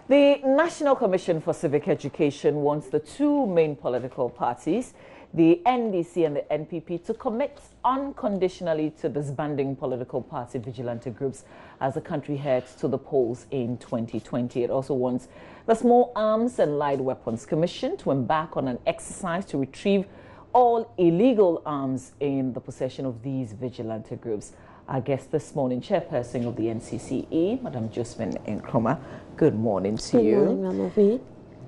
The National Commission for Civic Education wants the two main political parties, the NDC and the NPP, to commit unconditionally to disbanding political party vigilante groups as the country heads to the polls in 2020. It also wants the Small Arms and Light Weapons Commission to embark on an exercise to retrieve all illegal arms in the possession of these vigilante groups. Our guest this morning, Chairperson of the NCCE, Madam Josephine Nkrumah. Good morning to you. Good morning,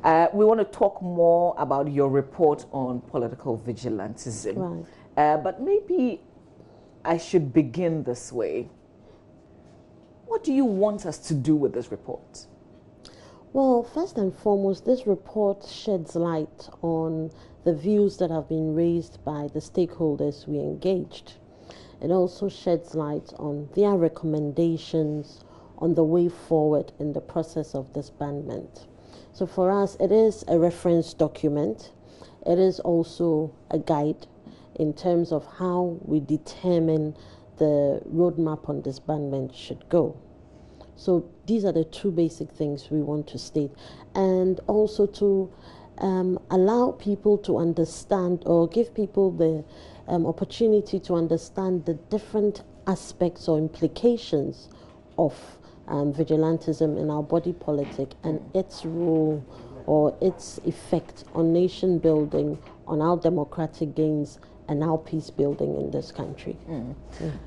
Mama. We want to talk more about your report on political vigilantism. Right. But maybe I should begin this way. What do you want us to do with this report? Well, first and foremost, this report sheds light on the views that have been raised by the stakeholders we engaged. It also sheds light on their recommendations on the way forward in the process of disbandment. So for us, it is a reference document. It is also a guide in terms of how we determine the roadmap on disbandment should go. So these are the two basic things we want to state, and also to allow people to understand, or give people the opportunity to understand the different aspects or implications of vigilantism in our body politic and its role or its effect on nation building, on our democratic gains and our peace building in this country.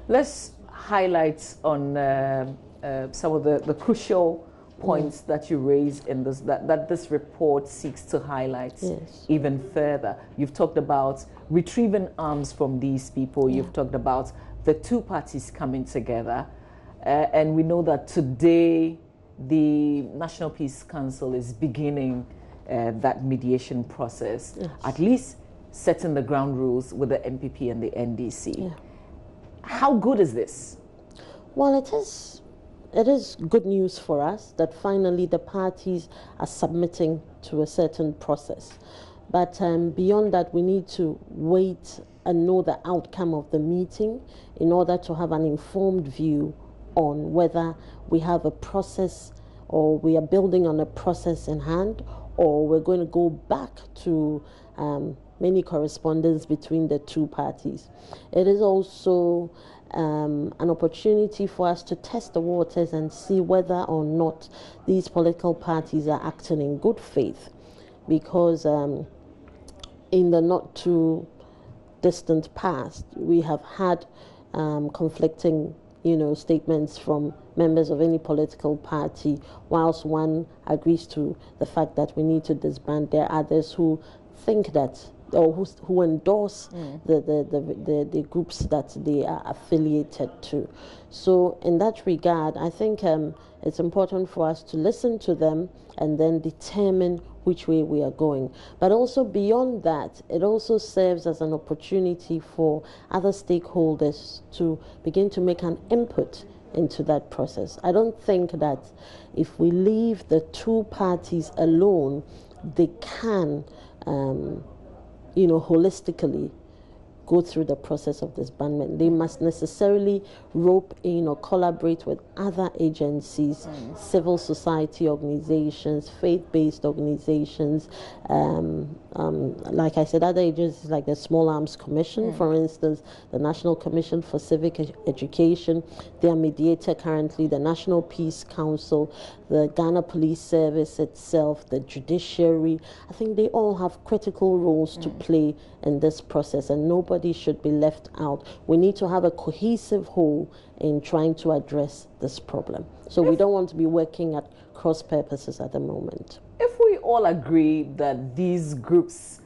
Let's highlight on some of the crucial points that you raised in this, that this report seeks to highlight even further. You've talked about retrieving arms from these people. You've talked about the two parties coming together. And we know that today the National Peace Council is beginning that mediation process, at least setting the ground rules with the NPP and the NDC. How good is this? Well, it is good news for us that finally the parties are submitting to a certain process. But beyond that, we need to wait and know the outcome of the meeting in order to have an informed view on whether we have a process or we are building on a process in hand, or we're going to go back to many correspondence between the two parties. It is also an opportunity for us to test the waters and see whether or not these political parties are acting in good faith, because in the not too distant past we have had conflicting statements from members of any political party. Whilst one agrees to the fact that we need to disband, there are others who think that, or who endorse the groups that they are affiliated to. So in that regard, I think it's important for us to listen to them and then determine which way we are going. But also beyond that, it also serves as an opportunity for other stakeholders to begin to make an input into that process. I don't think that if we leave the two parties alone, they can holistically go through the process of disbandment. They must necessarily rope in or collaborate with other agencies, civil society organizations, faith-based organizations, like I said, other agencies like the Small Arms Commission, for instance, the National Commission for Civic Education, their mediator currently, the National Peace Council, the Ghana Police Service itself, the judiciary. I think they all have critical roles to play in this process, and nobody should be left out. We need to have a cohesive whole in trying to address this problem. So we don't want to be working at cross purposes at the moment. If we all agree that these groups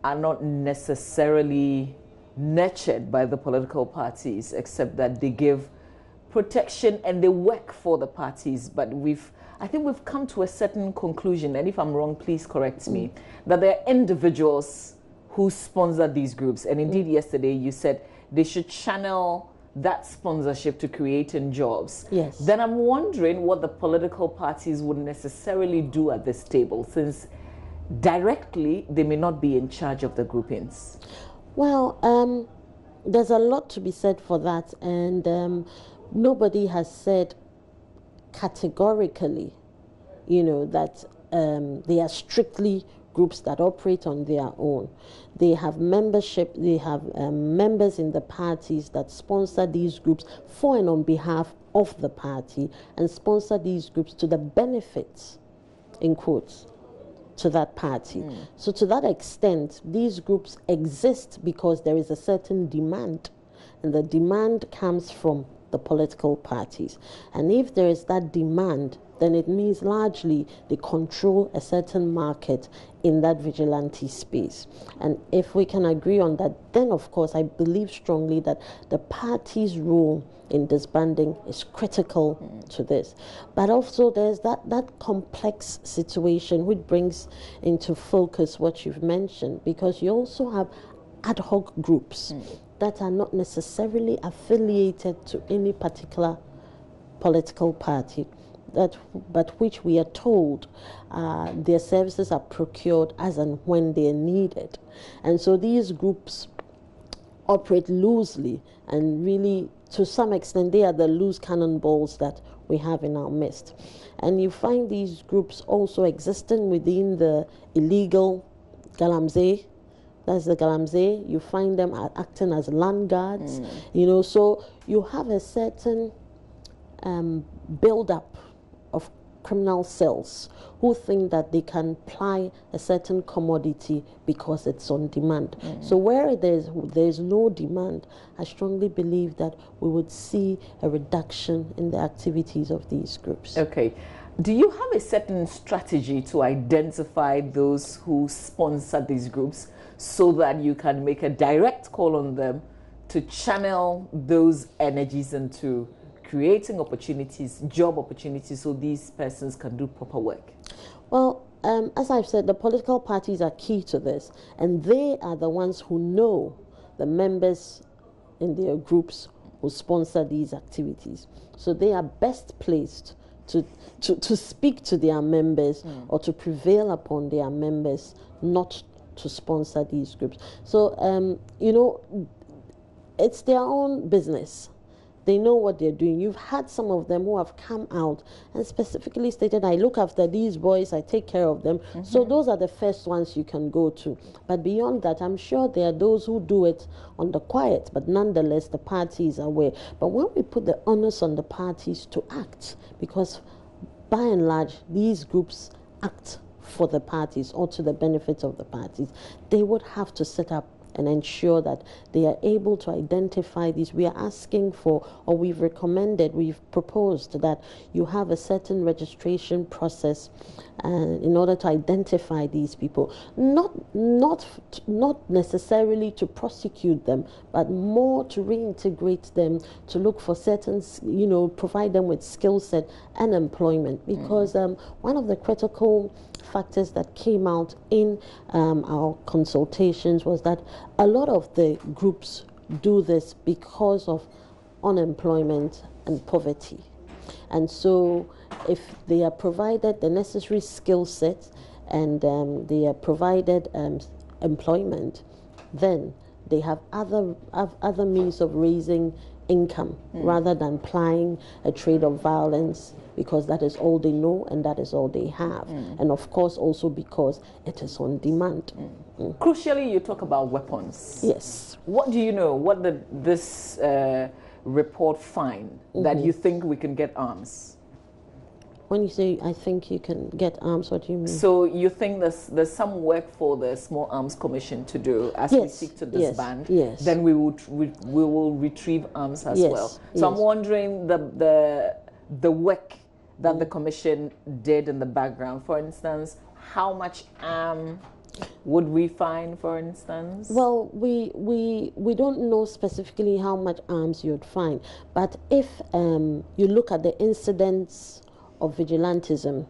are not necessarily nurtured by the political parties, except that they give protection and they work for the parties, but I think we've come to a certain conclusion, and if I'm wrong, please correct me, that there are individuals who sponsor these groups. And indeed, yesterday you said they should channel that sponsorship to creating jobs. Yes. Then I'm wondering what the political parties would necessarily do at this table, since directly they may not be in charge of the groupings. Well, there's a lot to be said for that, and nobody has said categorically you know, that they are strictly groups that operate on their own. They have membership, they have members in the parties that sponsor these groups for and on behalf of the party, and sponsor these groups to the benefits, in quotes, to that party. So to that extent, these groups exist because there is a certain demand, and the demand comes from the political parties. And if there is that demand, then it means largely they control a certain market in that vigilante space. And if we can agree on that, then of course I believe strongly that the party's role in disbanding is critical to this. But also there's that complex situation which brings into focus what you've mentioned, because you also have ad hoc groups that are not necessarily affiliated to any particular political party, but which we are told their services are procured as and when they are needed. And so these groups operate loosely, and really to some extent they are the loose cannonballs that we have in our midst. And you find these groups also existing within the illegal galamsey. That's the galamsey. You find them acting as land guards, you know, so you have a certain build-up of criminal cells who think that they can ply a certain commodity because it's on demand. So where there's no demand, I strongly believe that we would see a reduction in the activities of these groups. Okay. Do you have a certain strategy to identify those who sponsor these groups so that you can make a direct call on them to channel those energies into creating opportunities, job opportunities, so these persons can do proper work? Well, as I've said, the political parties are key to this, and they are the ones who know the members in their groups who sponsor these activities. So they are best placed to speak to their members or to prevail upon their members not to sponsor these groups. So, you know, it's their own business. They know what they're doing. You've had some of them who have come out and specifically stated, I look after these boys, I take care of them. So those are the first ones you can go to. But beyond that, I'm sure there are those who do it on the quiet, but nonetheless, the party is aware. But when we put the onus on the parties to act, because by and large, these groups act for the parties or to the benefit of the parties, they would have to set up and ensure that they are able to identify these. We are asking for, or we've recommended, we've proposed that you have a certain registration process in order to identify these people, not necessarily to prosecute them, but more to reintegrate them, to look for certain, you know, provide them with skill set and employment. Because one of the critical factors that came out in our consultations was that a lot of the groups do this because of unemployment and poverty. And so if they are provided the necessary skill set and they are provided employment, then they have other means of raising income rather than plying a trade of violence, because that is all they know and that is all they have. And of course also because it is on demand. Crucially, you talk about weapons. Yes. What do you know? What did this report find that you think we can get arms? When you say, I think you can get arms, what do you mean? So you think there's some work for the Small Arms Commission to do as we seek to disband? Yes. Then we will retrieve arms as well. So I'm wondering the work that the commission did in the background. For instance, how much would we find, for instance? Well, we don't know specifically how much arms you'd find, but if you look at the incidents of vigilantism,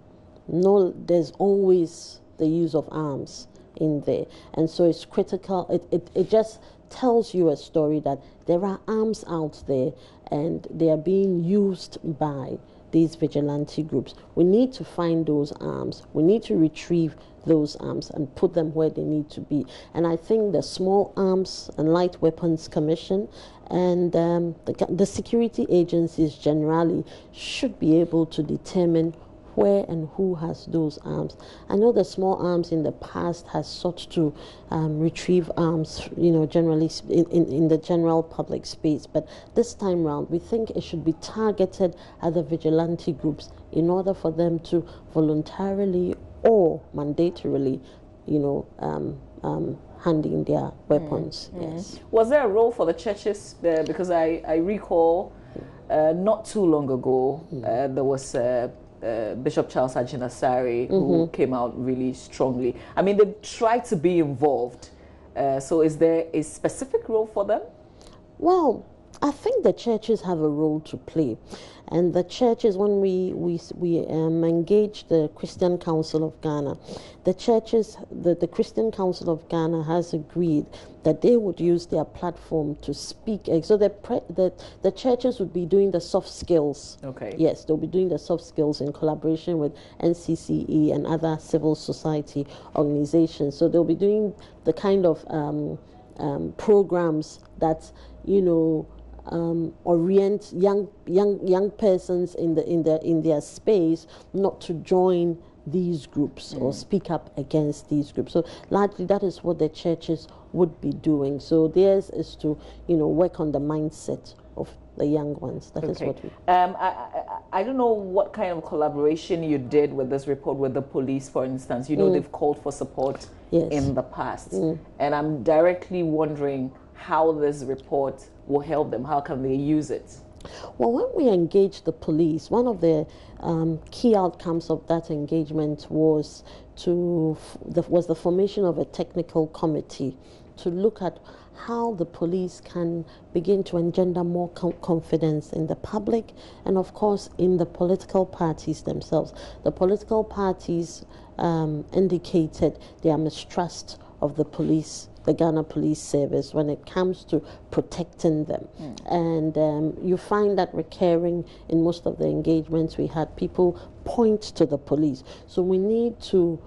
there's always the use of arms in there, and so it's critical. It just tells you a story that there are arms out there and they are being used by these vigilante groups. We need to find those arms. We need to retrieve those arms and put them where they need to be. And I think the Small Arms and Light Weapons Commission and the security agencies generally should be able to determine where and who has those arms. I know the small arms in the past has sought to retrieve arms, generally in the general public space, but this time round we think it should be targeted at the vigilante groups in order for them to voluntarily or mandatorily, hand in their weapons. Yes. Was there a role for the churches? Because I recall not too long ago there was Bishop Charles Ajinasari who came out really strongly. I mean, they tried to be involved. So is there a specific role for them? Well, I think the churches have a role to play. And the churches, when we engage the Christian Council of Ghana, the churches, the Christian Council of Ghana has agreed that they would use their platform to speak. So the churches would be doing the soft skills. Okay. Yes, they'll be doing the soft skills in collaboration with NCCE and other civil society organizations. So they'll be doing the kind of programs that, orient young persons in their space not to join these groups or speak up against these groups. So largely that is what the churches would be doing. So theirs is to work on the mindset of the young ones. That is what we. I don't know what kind of collaboration you did with this report with the police, for instance. They've called for support in the past, and I'm directly wondering how this report will help them. How can they use it? Well, when we engage the police, one of the key outcomes of that engagement was the formation of a technical committee to look at how the police can begin to engender more confidence in the public and, of course, in the political parties themselves. The political parties indicated their mistrust of the police, the Ghana Police Service, when it comes to protecting them. And you find that recurring in most of the engagements we had. People point to the police. So we need to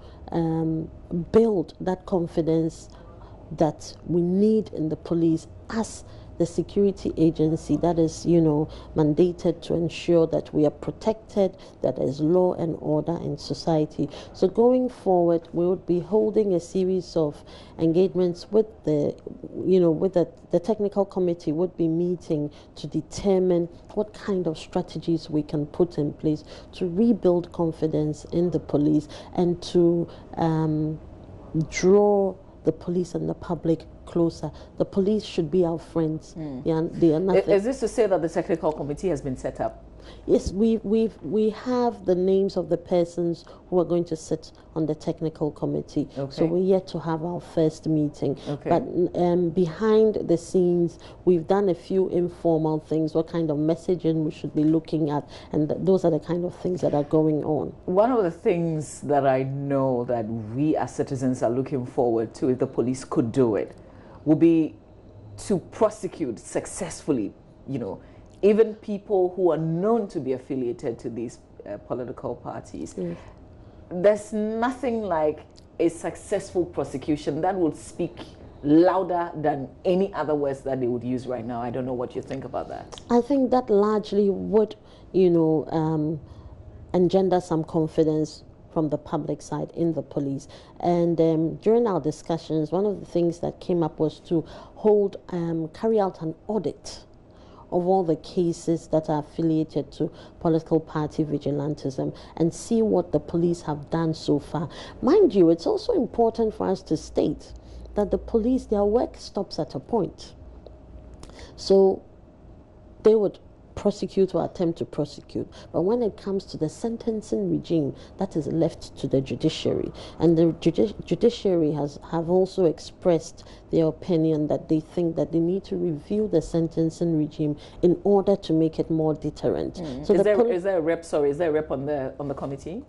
build that confidence that we need in the police as the security agency that is, mandated to ensure that we are protected, that there is law and order in society. So going forward, we would be holding a series of engagements with the technical committee would be meeting to determine what kind of strategies we can put in place to rebuild confidence in the police and to draw the police and the public closer. The police should be our friends. They are nothing. Is this to say that the technical committee has been set up? Yes, we have the names of the persons who are going to sit on the technical committee. So we're yet to have our first meeting. But behind the scenes, we've done a few informal things, what kind of messaging we should be looking at, and those are the kind of things that are going on. One of the things that I know that we as citizens are looking forward to, if the police could do it, would be to prosecute successfully, even people who are known to be affiliated to these political parties. There's nothing like a successful prosecution that would speak louder than any other words that they would use right now. I don't know what you think about that. I think that largely would, engender some confidence from the public side in the police. And during our discussions, one of the things that came up was to carry out an audit of all the cases that are affiliated to political party vigilantism and see what the police have done so far. Mind you, it's also important for us to state that the police, their work stops at a point. So they would prosecute or attempt to prosecute. But when it comes to the sentencing regime, that is left to the judiciary. And the judiciary have also expressed their opinion that they think that they need to review the sentencing regime in order to make it more deterrent. So is there a rep? Sorry, is there a rep on the committee?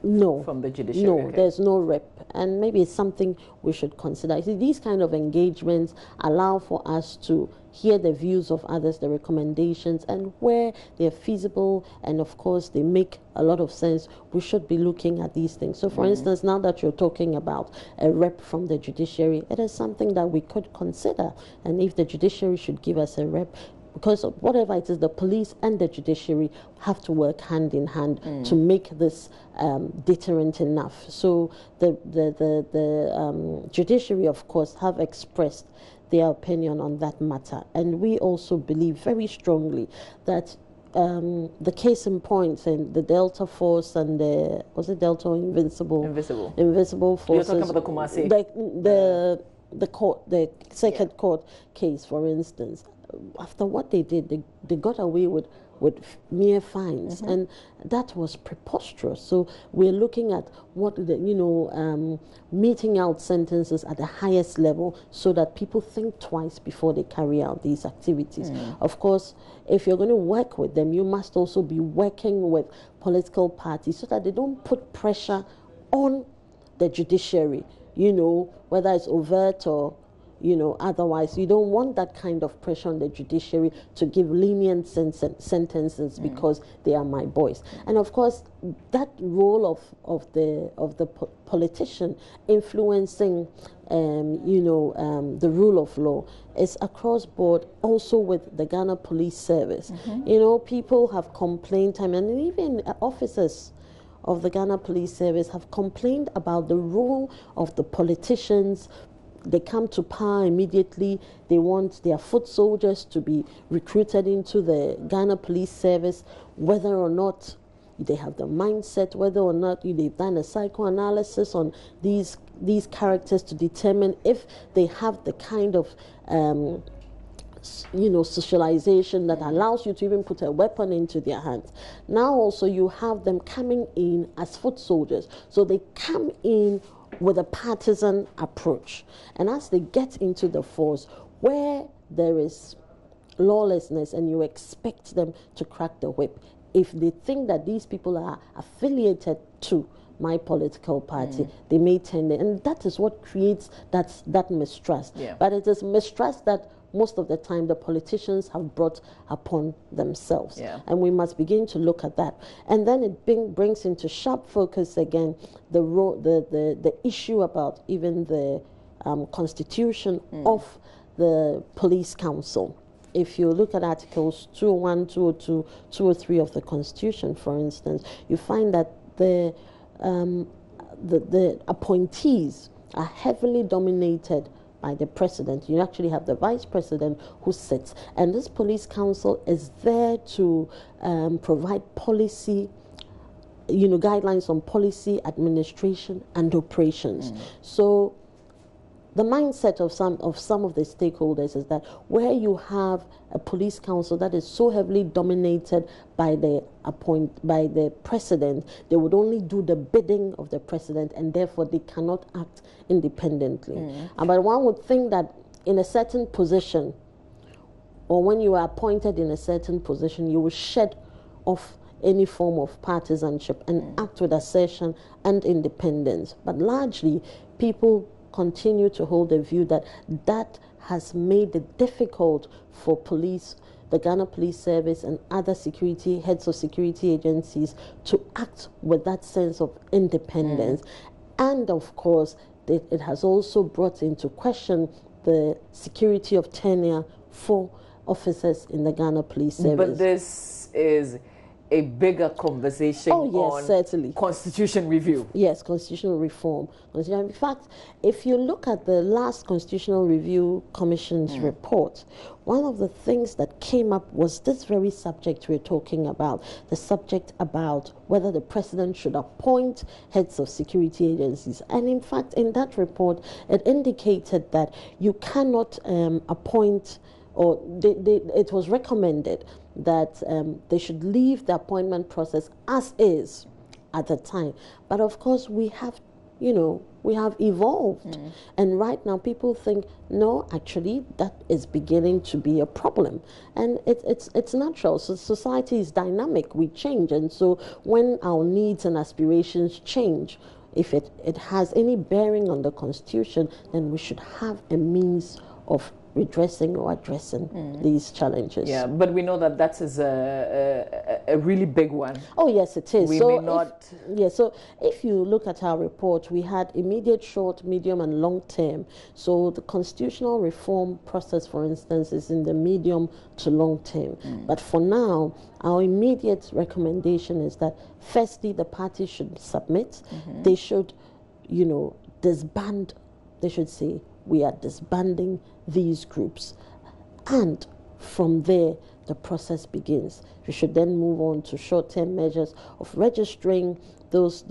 No. From the judiciary? No, there's no rep. And maybe it's something we should consider. See, these kind of engagements allow for us to hear the views of others, the recommendations, and where they're feasible and, of course, they make a lot of sense, we should be looking at these things. So, for instance, now that you're talking about a rep from the judiciary, it is something that we could consider. And if the judiciary should give us a rep, because of whatever it is, the police and the judiciary have to work hand in hand to make this deterrent enough. So the judiciary, of course, have expressed their opinion on that matter. And we also believe very strongly that the case in point and the Delta Force and the, was it Delta or Invincible? Invisible forces. You're talking about the Kumasi. The Second Court case, for instance. After what they did, they got away with mere fines, and that was preposterous. So we're looking at what meting out sentences at the highest level so that people think twice before they carry out these activities. Of course, if you're going to work with them, you must also be working with political parties so that they don't put pressure on the judiciary, whether it's overt or otherwise. You don't want that kind of pressure on the judiciary to give lenient sentences because they are my boys. And of course, that role of the politician influencing, the rule of law is across board. Also with the Ghana Police Service, people have complained, and even officers of the Ghana Police Service have complained about the role of the politicians. They come to power immediately. They want their foot soldiers to be recruited into the Ghana Police Service, whether or not they have the mindset, whether or not they've done a psychoanalysis on these characters to determine if they have the kind of socialization that allows you to even put a weapon into their hands. Now also you have them coming in as foot soldiers. So they come in with a partisan approach. And as they get into the force, where there is lawlessness and you expect them to crack the whip, if they think that these people are affiliated to my political party, they may tend it. And that is what creates that mistrust. Yeah. But it is mistrust that most of the time the politicians have brought upon themselves. Yeah. And we must begin to look at that. And then it brings into sharp focus again the issue about even the constitution of the police council. If you look at Articles 201, 202, 203 of the Constitution, for instance, you find that the appointees are heavily dominated by the president. You actually have the vice president who sits, and this police council is there to provide policy, guidelines on policy, administration, and operations. So the mindset of some of the stakeholders is that where you have a police council that is so heavily dominated by the president, they would only do the bidding of the president, and therefore they cannot act independently. But one would think that in a certain position, or when you are appointed in a certain position, you will shed off any form of partisanship and act with assertion and independence. But largely, people continue to hold the view that that has made it difficult for police, the Ghana Police Service and other heads of security agencies to act with that sense of independence. And of course, it has also brought into question the security of tenure for officers in the Ghana Police Service. But this is a bigger conversation on certainly. Constitution review. Yes, constitutional reform. In fact, if you look at the last Constitutional Review Commission's report, one of the things that came up was this very subject we're talking about, the subject about whether the president should appoint heads of security agencies. And in fact, in that report, it indicated that you cannot appoint, or it was recommended that they should leave the appointment process as is at the time. But of course, we have evolved. And right now, people think, no, actually, that is beginning to be a problem. And it's natural. So society is dynamic. We change. And so when our needs and aspirations change, if it has any bearing on the Constitution, then we should have a means of redressing or addressing these challenges. Yeah, but we know that that is a really big one. Oh yes, it is. We so may not. So if you look at our report, we had immediate, short, medium, and long term. So the constitutional reform process, for instance, is in the medium to long term. But for now, our immediate recommendation is that firstly, the parties should submit. They should, disband. They should say, we are disbanding these groups. And from there, the process begins. We should then move on to short-term measures of registering those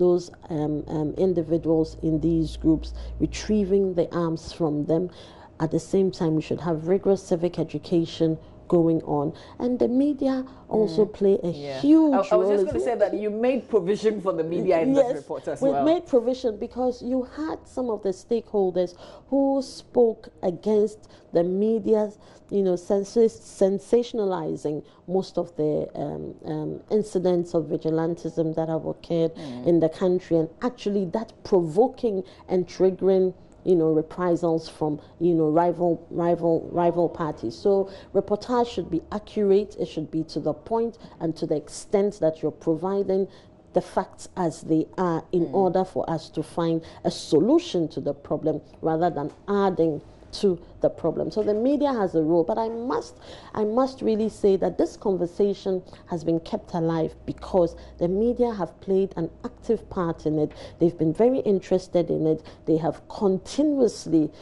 individuals in these groups, retrieving the arms from them. At the same time, we should have rigorous civic education going on, and the media also play a huge role. I was just going to say that you made provision for the media in this report as well. We made provision because you had some of the stakeholders who spoke against the media's, sensationalizing most of the incidents of vigilantism that have occurred in the country, and actually that provoking and triggering reprisals from, rival parties. So reportage should be accurate, it should be to the point and to the extent that you're providing the facts as they are in order for us to find a solution to the problem rather than adding to the problem. So the media has a role, but I must really say that this conversation has been kept alive because the media have played an active part in it. They've been very interested in it. They have continuously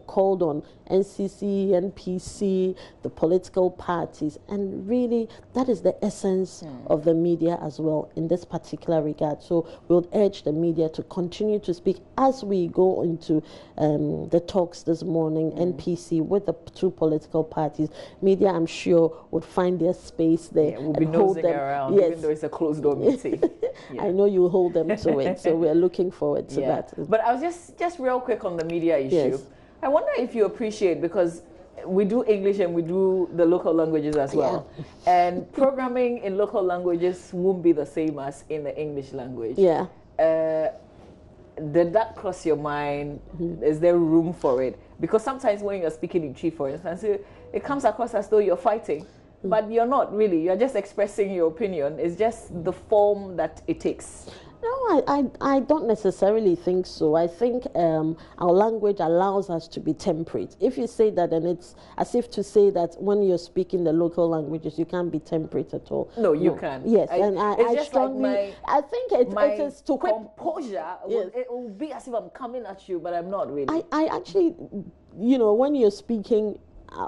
called on NCCE, NPC, the political parties, and really that is the essence of the media as well in this particular regard. So we'll urge the media to continue to speak as we go into the talks this morning, NPC with the two political parties. Media, I'm sure, would find their space there. We'll be nosing around, even though it's a closed door meeting. I know you'll hold them to it, so we're looking forward to that. But I was just real quick on the media issue. I wonder if you appreciate, because we do English and we do the local languages as well. And programming in local languages won't be the same as in the English language. Did that cross your mind? Is there room for it? Because sometimes when you're speaking in Chi, for instance, it comes across as though you're fighting. But you're not really. You're just expressing your opinion. It's just the form that it takes. No, I don't necessarily think so. I think our language allows us to be temperate. If you say that, then it's as if to say that when you're speaking the local languages, you can't be temperate at all. No, you can. Yes, and I strongly, I think it is to composure. It will be as if I'm coming at you, but I'm not really. I actually, when you're speaking.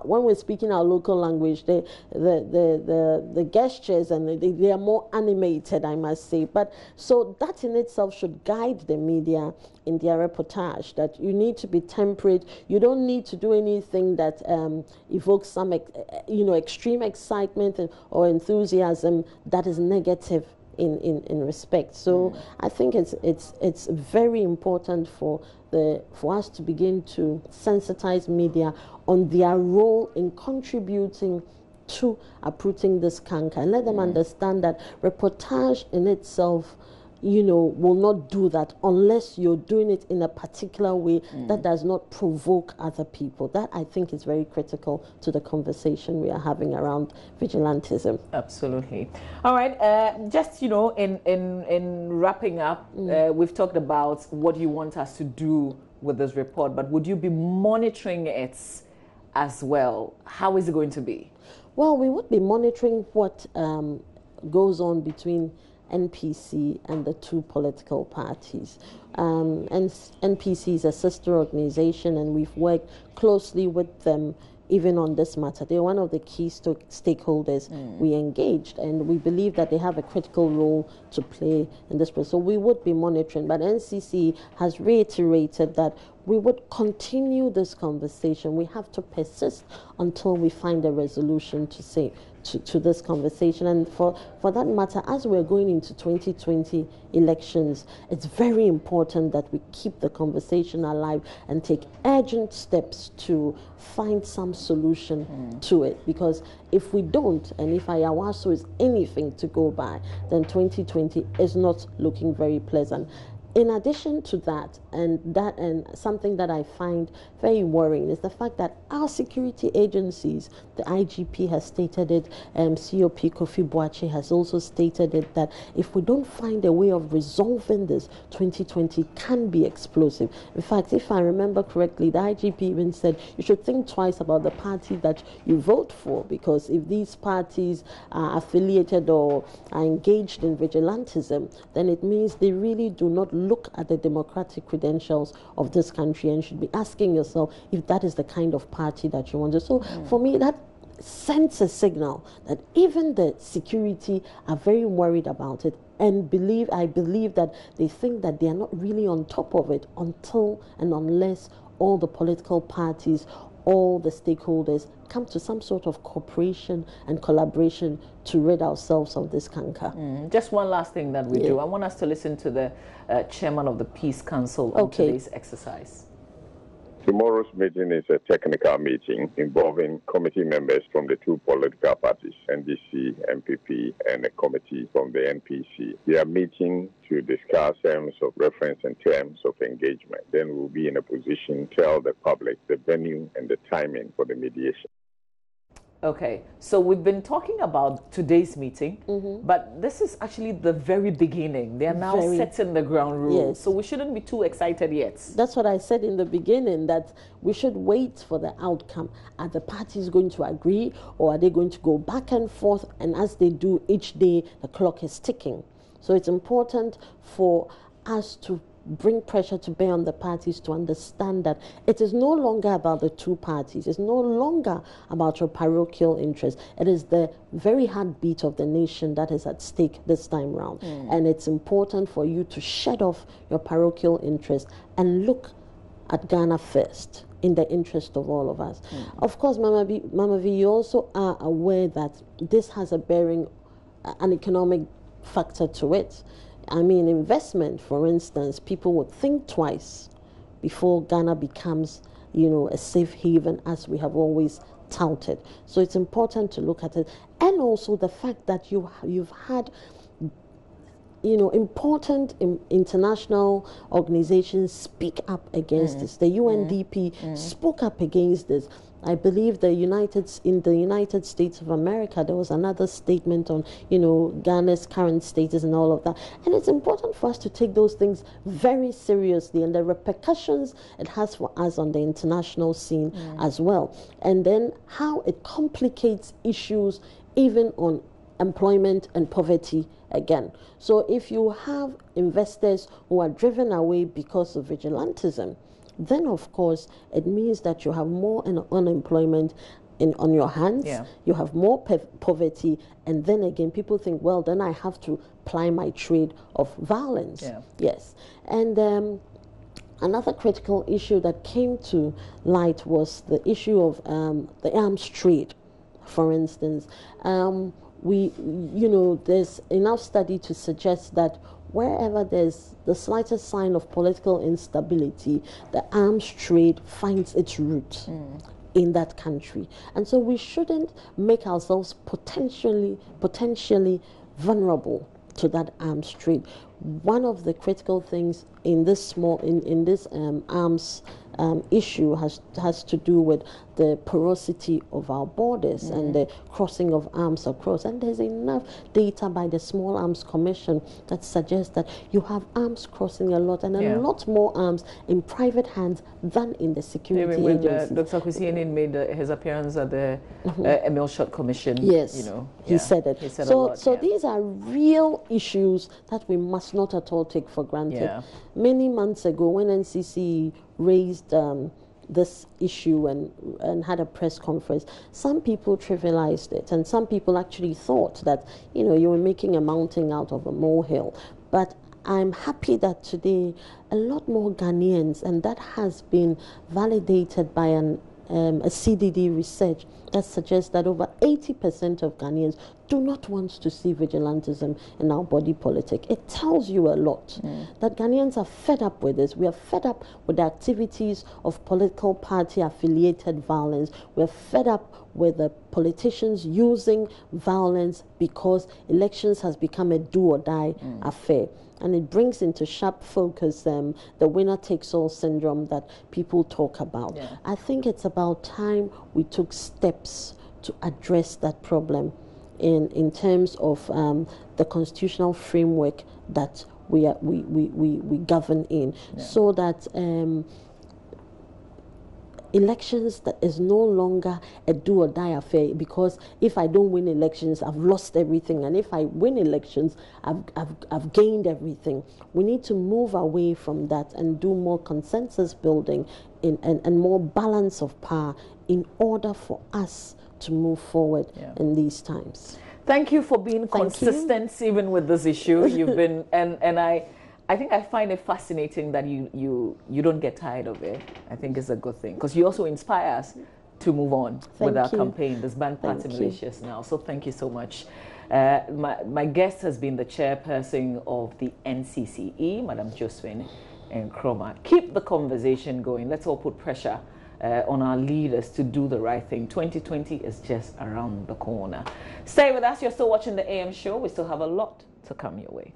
When we're speaking our local language, the gestures and they are more animated, I must say. But so that in itself should guide the media in their reportage, that you need to be temperate. You don't need to do anything that evokes some extreme excitement or enthusiasm that is negative in respect. So I think it's very important for us to begin to sensitize media on their role in contributing to uprooting this canker, and let them understand that reportage in itself will not do that unless you're doing it in a particular way that does not provoke other people. That, I think, is very critical to the conversation we are having around vigilantism. Absolutely. All right. Just, in wrapping up, we've talked about what you want us to do with this report, but would you be monitoring it as well? How is it going to be? Well, we would be monitoring what goes on between NPC and the two political parties. And NPC is a sister organization, and we've worked closely with them even on this matter. They're one of the key stakeholders we engaged, and we believe that they have a critical role to play in this process. So we would be monitoring, but NCCE has reiterated that we would continue this conversation. We have to persist until we find a resolution to this conversation. And for that matter, as we're going into 2020 elections, it's very important that we keep the conversation alive and take urgent steps to find some solution to it. Because if we don't, and if Ayawaso is anything to go by, then 2020 is not looking very pleasant. in addition to that, and something that I find very worrying is the fact that our security agencies, the IGP has stated it, COP Kofi Boakye has also stated it, that if we don't find a way of resolving this, 2020 can be explosive. In fact, if I remember correctly, the IGP even said you should think twice about the party that you vote for, because if these parties are affiliated or are engaged in vigilantism, then it means they really do not look at the democratic credentials of this country and should be asking yourself if that is the kind of party that you want. So for me, that sends a signal that even the security are very worried about it, and I believe that they think that they are not really on top of it until and unless all the political parties, all the stakeholders come to some sort of cooperation and collaboration to rid ourselves of this canker. Just one last thing that we do. I want us to listen to the chairman of the Peace Council on today's exercise. Tomorrow's meeting is a technical meeting involving committee members from the two political parties, NDC, MPP, and a committee from the NPC. They are meeting to discuss terms of reference and terms of engagement. Then we'll be in a position to tell the public the venue and the timing for the mediation. Okay, so we've been talking about today's meeting, but this is actually the very beginning. They are now setting the ground rules, so we shouldn't be too excited yet. That's what I said in the beginning, that we should wait for the outcome. Are the parties going to agree, or are they going to go back and forth? And as they do each day, the clock is ticking. So it's important for us to bring pressure to bear on the parties to understand that it is no longer about the two parties. It's no longer about your parochial interest. It is the very heartbeat of the nation that is at stake this time round. And it's important for you to shed off your parochial interest and look at Ghana first, in the interest of all of us. Of course, Mama V, you also are aware that this has a bearing, an economic factor to it. I mean, investment, for instance, people would think twice before Ghana becomes, a safe haven, as we have always touted. So it's important to look at it. And also the fact that you've had, important international organizations speak up against this. The UNDP spoke up against this. I believe in the United States of America, there was another statement on, Ghana's current status and all of that. And it's important for us to take those things very seriously, and the repercussions it has for us on the international scene as well. And then how it complicates issues even on employment and poverty again. So if you have investors who are driven away because of vigilantism, then of course it means that you have more unemployment on your hands, you have more poverty, and then again people think, well, then I have to ply my trade of violence. Yes. And another critical issue that came to light was the issue of the arms trade, for instance. There's enough study to suggest that wherever there's the slightest sign of political instability, the arms trade finds its root in that country. And so we shouldn't make ourselves potentially vulnerable to that arms trade. One of the critical things in this arms issue has to do with the porosity of our borders and the crossing of arms across. And there's enough data by the Small Arms Commission that suggests that you have arms crossing a lot, and a lot more arms in private hands than in the security agencies. When Dr. Kwesi made his appearance at the Emil Shot Commission, he said it. So these are real issues that we must not at all take for granted. Many months ago, when NCCE raised this issue and had a press conference, some people trivialized it, and some people actually thought that you were making a mountain out of a molehill. But I'm happy that today a lot more Ghanaians, and that has been validated by a CDD research that suggests that over 80% of Ghanaians do not want to see vigilantism in our body politic. It tells you a lot that Ghanaians are fed up with this. We are fed up with the activities of political party affiliated violence. We're fed up with the politicians using violence because elections has become a do or die affair. And it brings into sharp focus the winner takes all syndrome that people talk about. Yeah. I think it's about time we took steps to address that problem in terms of the constitutional framework that we govern in, so that elections that is no longer a do or die affair, because if I don't win elections, I've lost everything, and if I win elections, I've gained everything. We need to move away from that and do more consensus building and more balance of power in order for us to move forward in these times. Thank you for being consistent even with this issue. You've been and I think I find it fascinating that you don't get tired of it. I think it's a good thing because you also inspire us to move on with our campaign, this Ban Party Militias now. So thank you so much. My guest has been the chairperson of the NCCE, Madam Josephine Nkrumah. Keep the conversation going. Let's all put pressure on our leaders to do the right thing. 2020 is just around the corner. Stay with us. You're still watching the AM show. We still have a lot to come your way.